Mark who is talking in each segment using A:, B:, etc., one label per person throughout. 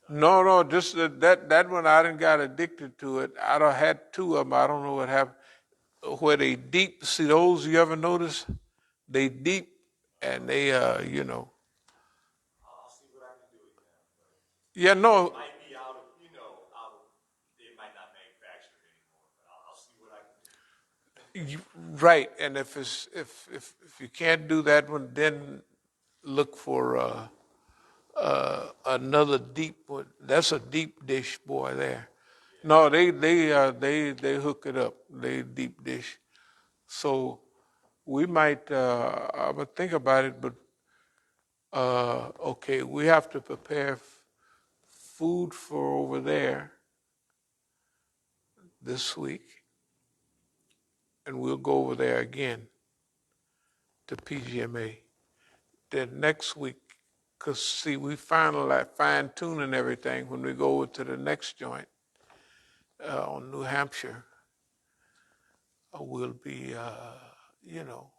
A: No, just that one I done got addicted to it. I done had two of them. I don't know what happened. Where they deep, see those you ever notice? They deep and they,
B: I'll see what I can do with them. But
A: yeah,
B: it
A: no,
B: might be out of, it might not manufacture it anymore. But I'll see what I can do.
A: right. And if you can't do that one, then look for another deep one. That's a deep dish, boy. There. No, they hook it up. They deep dish. So we might. I would think about it, but okay, we have to prepare food for over there this week, and we'll go over there again to PGMA. Then next week, because see, we finally fine tuning everything when we go over to the next joint on New Hampshire. We'll be, you know,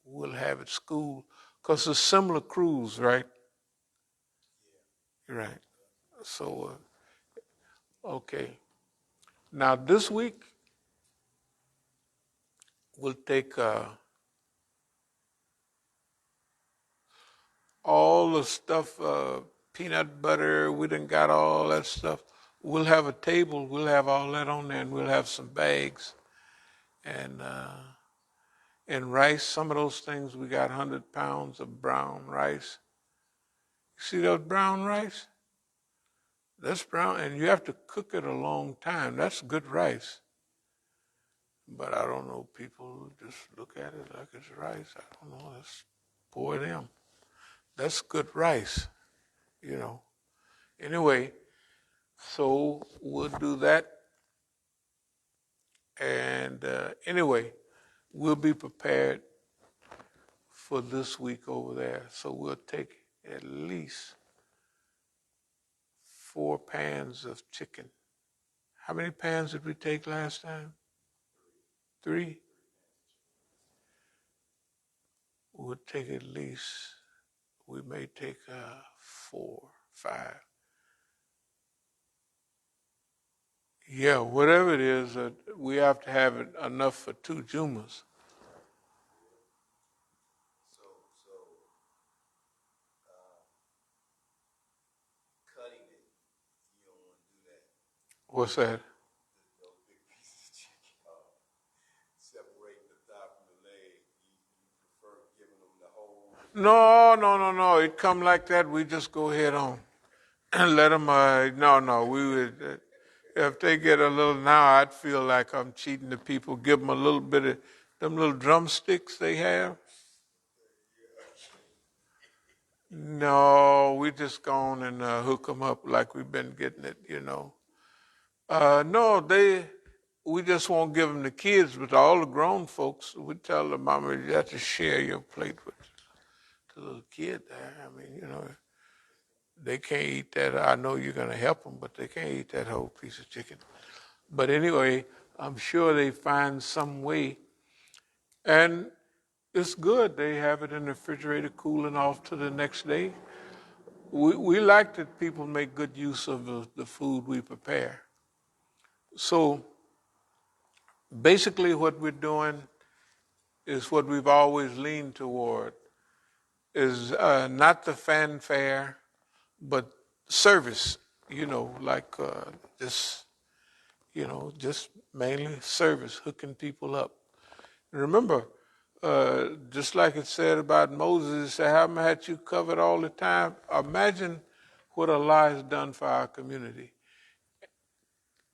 A: we'll have it school because it's similar crews, right? Right. So, okay. Now this week we'll take all the stuff, peanut butter. We done got all that stuff. We'll have a table. We'll have all that on there, and we'll have some bags and rice. Some of those things we got 100 pounds of brown rice. You see those brown rice? That's brown, and you have to cook it a long time. That's good rice. But I don't know. People just look at it like it's rice. I don't know. That's poor them. That's good rice, you know. Anyway, so we'll do that. And anyway, we'll be prepared for this week over there. So we'll take at least 4 pans of chicken. How many pans did we take last time? 3? We'll take at least, we may take 4, 5. Yeah, whatever it is, we have to have it enough for 2 Jumas.
B: So, uh, cutting it, you don't want to do that.
A: What's that?
B: Those big pieces of chicken, separating the thigh from the leg. You prefer giving them the whole.
A: No. It come like that. We just go ahead on and let them. No. We would. If they get a little now, I'd feel like I'm cheating the people. Give them a little bit of them little drumsticks they have. No, we just go on and hook them up like we've been getting it, you know. No, we just won't give them to kids, but all the grown folks, we tell the mama you have to share your plate with the little kid there. I mean, you know, they can't eat that. I know you're going to help them, but they can't eat that whole piece of chicken. But anyway, I'm sure they find some way. And it's good. They have it in the refrigerator cooling off to the next day. We like that people make good use of the food we prepare. So basically what we're doing is what we've always leaned toward is not the fanfare, but service, you know, like this, you know, just mainly service, hooking people up. Remember, just like it said about Moses, it said, haven't had you covered all the time? Imagine what Allah has done for our community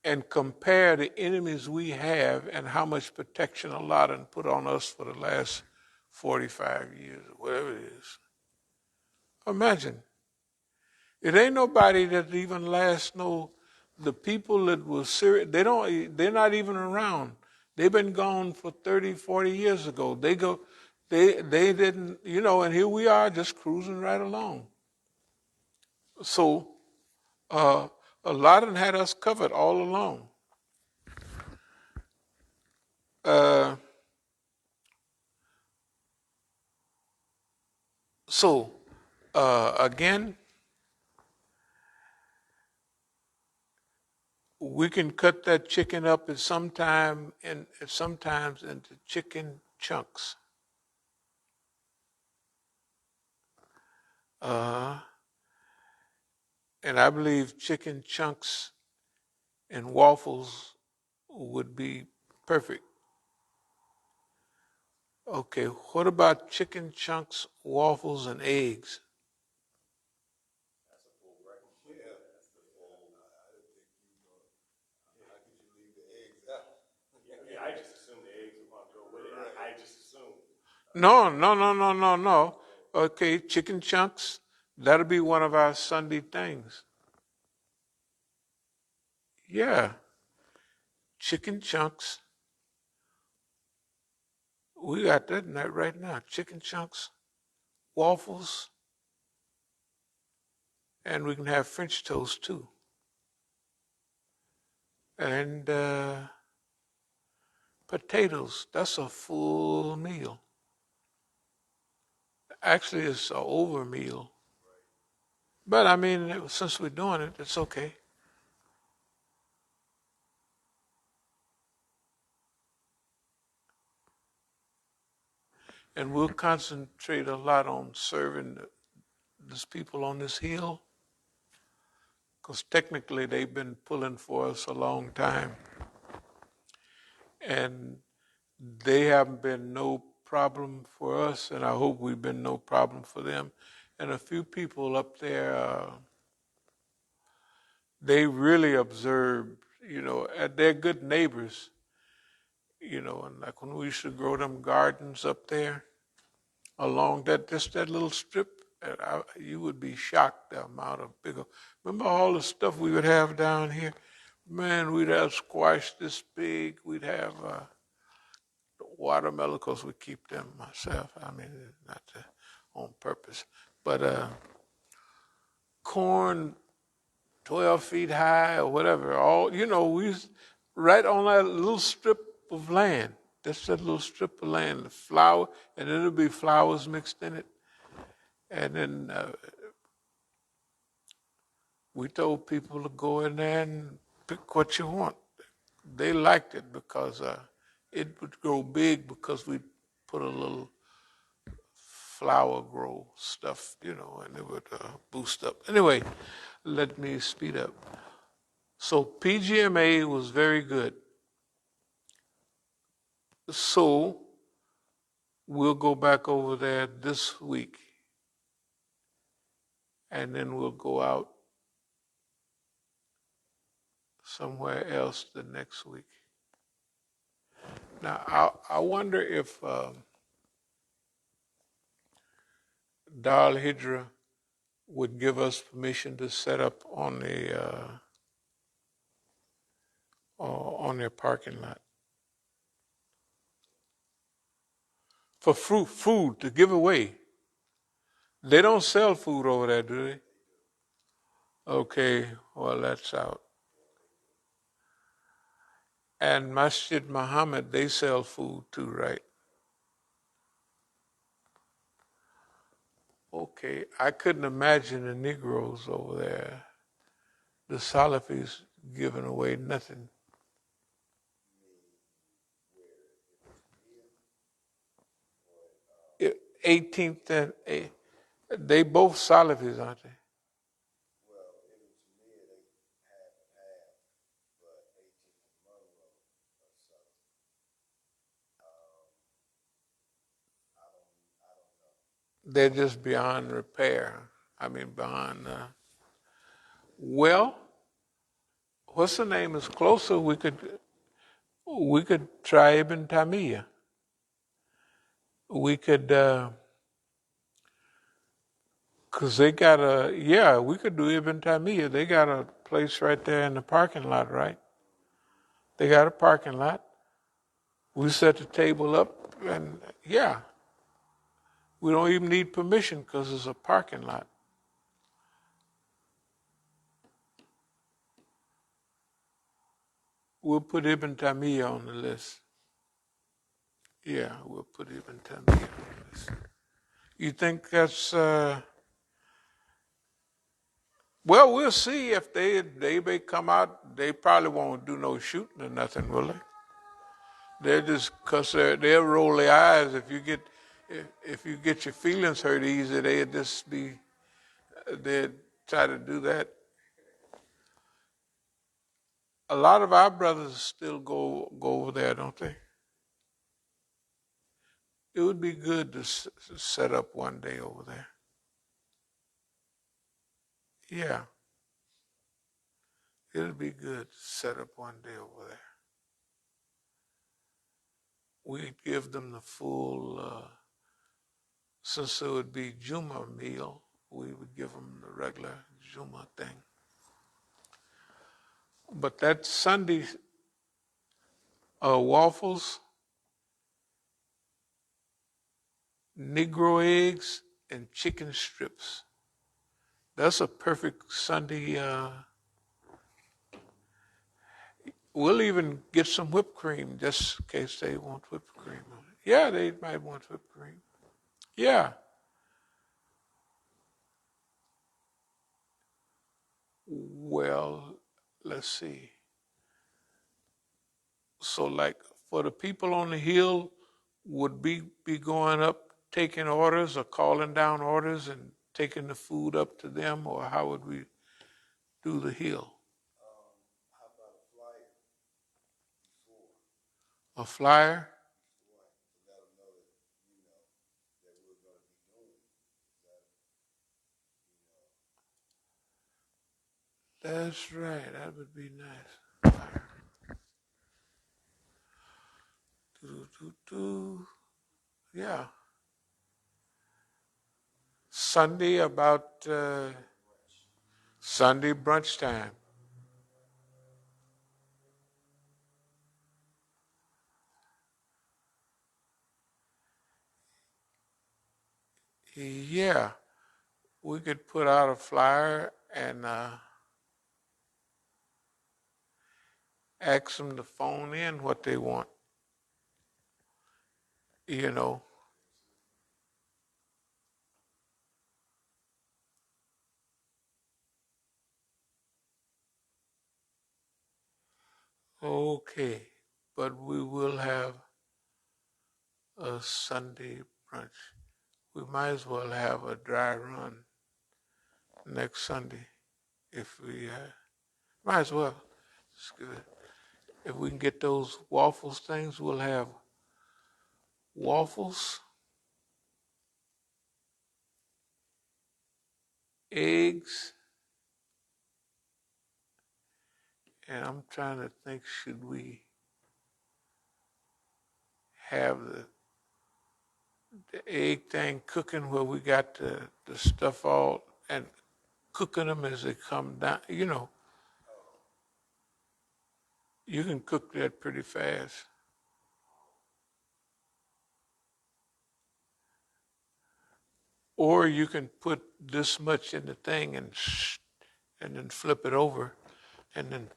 A: and compare the enemies we have and how much protection Allah done put on us for the last 45 years, or whatever it is. Imagine. It ain't nobody that even lasts the people that were serious, they're not even around. They've been gone for 30, 40 years ago. They didn't, you know, and here we are just cruising right along. So, a lot of them had us covered all along. Uh, so, again, we can cut that chicken up sometimes into chicken chunks. Uh, and I believe chicken chunks and waffles would be perfect. Okay, what about chicken chunks, waffles, and eggs?
B: That's a full breakfast. Yeah, that's the full. I didn't think you know. How could you leave the eggs out?
C: Yeah, I just assumed the eggs were going to go with it. I just assumed.
A: No, no, no, no, no, no. Okay, chicken chunks, that'll be one of our Sunday things. Yeah, chicken chunks. We got that in that right now. Chicken chunks, waffles, and we can have French toast too. And potatoes, that's a full meal. Actually, it's an over meal. But I mean, since we're doing it, it's okay. And we'll concentrate a lot on serving these people on this hill, because technically they've been pulling for us a long time. And they haven't been no problem for us, and I hope we've been no problem for them. And a few people up there, they really observed, and they're good neighbors, and like when we used to grow them gardens up there along just that little strip, and you would be shocked the amount of bigger. Remember all the stuff we would have down here? Man, we'd have squash this big. We'd have watermelon, because we keep them myself. I mean, not on purpose, but corn 12 feet high or whatever. All we right on that little strip of land. That's that little strip of land, the flower, and it'll be flowers mixed in it. And then we told people to go in there and pick what you want. They liked it because it would grow big because we put a little flower grow stuff, and it would boost up. Anyway, let me speed up. So PGMA was very good. So we'll go back over there this week, and then we'll go out somewhere else the next week. Now, I wonder if Dal Hydra would give us permission to set up on their parking lot for food to give away. They don't sell food over there, do they? Okay, well, that's out. And Masjid Muhammad, they sell food too, right? Okay, I couldn't imagine the Negroes over there, the Salafis, giving away nothing. 18th and they both Salafis, aren't they?
B: Well, Ibn Tamir, they half and half, but 18th and Monroe or so. I don't know.
A: They're just beyond repair. I mean, beyond. Well, what's the name is closer? We could try Ibn Taymiyyah. We could, cause they got we could do Ibn Taymiyyah. They got a place right there in the parking lot, right? They got a parking lot. We set the table up, and we don't even need permission because it's a parking lot. We'll put Ibn Taymiyyah on the list. Yeah, we'll put Ibn Taymiyyah on the list. You think that's Well, we'll see if they may come out. They probably won't do no shooting or nothing, will they? They're just cause they'll roll their eyes if you get your feelings hurt easy. They'll just be they try to do that. A lot of our brothers still go over there, don't they? It would be good to set up one day over there. Yeah, it would be good to set up one day over there. We'd give them the full, since it would be Juma meal, we would give them the regular Juma thing. But that Sunday waffles, Negro eggs, and chicken strips. That's a perfect Sunday. We'll even get some whipped cream just in case they want whipped cream. Yeah, they might want whipped cream. Yeah. Well, let's see. So, like for the people on the hill, would be going up, taking orders, or calling down orders and taking the food up to them, or how would we do the hill?
B: How about a flyer before?
A: A flyer?
B: Before to let them know that, that we're going to be doing. That,
A: That's right. That would be nice. Flyer. Do. Yeah. Sunday about Sunday brunch time. Yeah, we could put out a flyer and ask them to phone in what they want. You know. Okay, but we will have a Sunday brunch. We might as well have a dry run next Sunday if we might as well. It's good. If we can get those waffles things, we'll have waffles, eggs, and I'm trying to think, should we have the egg thing cooking where we got the stuff all and cooking them as they come down? You can cook that pretty fast. Or you can put this much in the thing and then flip it over and then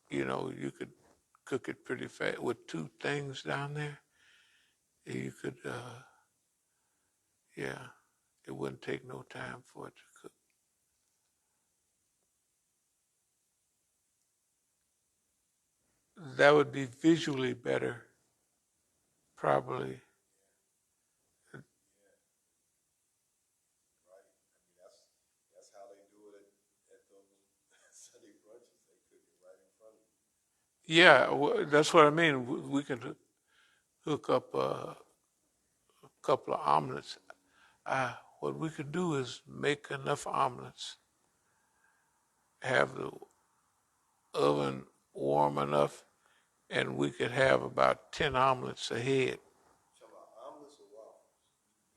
A: you could cook it pretty fast with two things down there. You could yeah, it wouldn't take no time for it to cook. That would be visually better, probably.
B: right. That's how they do it at those Sunday brunches. They cook it right in front of you.
A: Yeah, that's what I mean. We can hook up a couple of omelets. What we could do is make enough omelets, have the oven warm enough, and we could have about 10 omelets ahead.
B: Talking about omelets or waffles?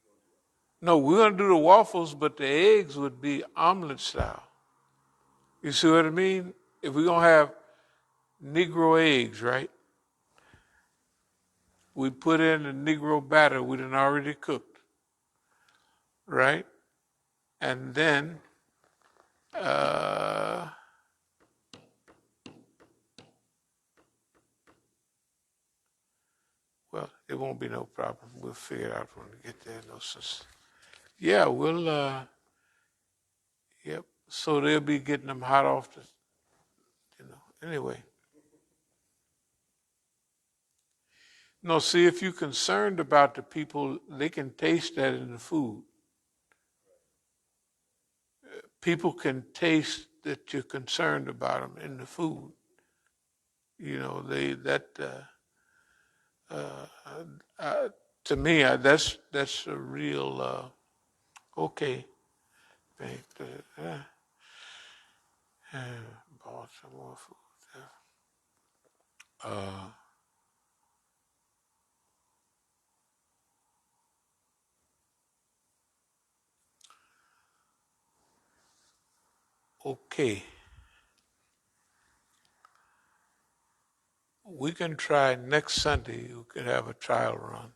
B: You gonna do it?
A: No, we're going to do the waffles, but the eggs would be omelet style. You see what I mean? If we're going to have Negro eggs, right? We put in the Negro batter we done already cooked, right? And then well, it won't be no problem. We'll figure it out when we get there. No sense. Yeah, we'll Yep. So they'll be getting them hot off the, anyway. No, see, if you're concerned about the people, they can taste that in the food. People can taste that you're concerned about them in the food. To me, that's a real okay. Think bought some more food. Uh, okay. We can try next Sunday. We could have a trial run.